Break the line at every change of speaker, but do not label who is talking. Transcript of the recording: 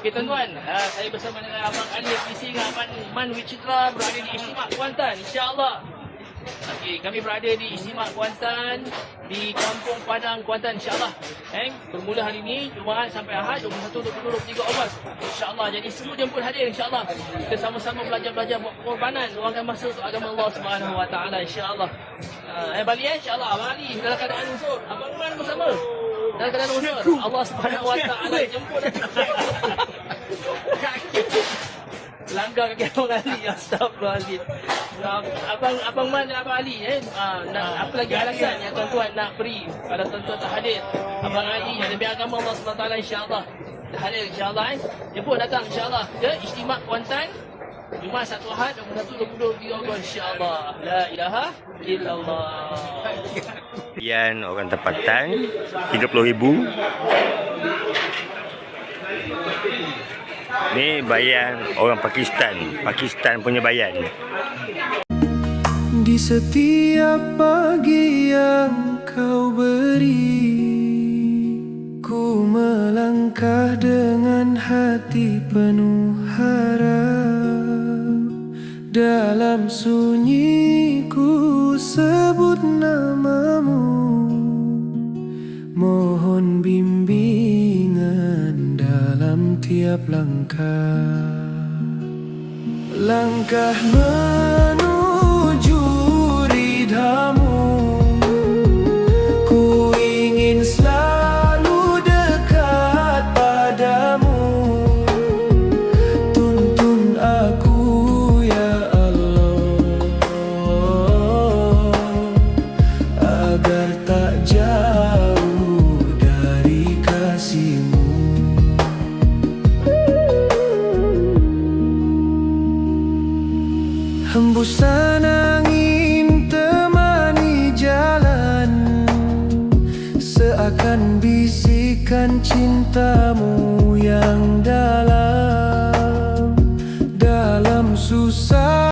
Okey tuan-tuan, saya bersama dengan Abang Ali PC dengan Abang Man Wicitra berada di Istimak Kuantan, insya-Allah. Okey, kami berada di Istimak Kuantan di Kampung Padang Kuantan, insya-Allah. Bermula hari ini Jumaat sampai Ahad 21, 22, 23 Ogos, insya-Allah. Jadi semua jemput hadir, insya-Allah. Kita sama-sama belajar buat pengorbanan, luangkan masa untuk agama Allah Subhanahu Wa Taala, insya-Allah. Balik insya-Allah. Abang Ali dalam keadaan unsur, Abang Man bersama dalam keadaan unsur. Allah Subhanahu Wa Taala jemput. Langgar kaki Abang Ali. Astagfirullahaladzim. Abang Man dan Abang Ali apa lagi alasan yang tuan-tuan nak beri pada tuan-tuan tak hadir? Abang Ali yang lebih agama Allah SWT, insya-Allah dah hadir, insya-Allah. Jemput datang, insya-Allah, ke Istimak Kuantan Jumaat 1 Ahad 21, 22 Ogos, insya-Allah. La ilaha illallah.
Bayan orang tempatan 30,000. Ni bayan orang Pakistan punya bayan.
Di setiap pagi yang kau beri, ku melangkah dengan hati penuh harap. Dalam sunyi ku sebut namamu, mohon bimbingan dalam tiap langkah. Langkah menuju ridhamu, ku ingin selalu dekat padamu. Tuntun aku ya Allah, agar tak jauh dari kasih-Mu. Hembusan angin temani jalan, seakan bisikan cintamu yang dalam.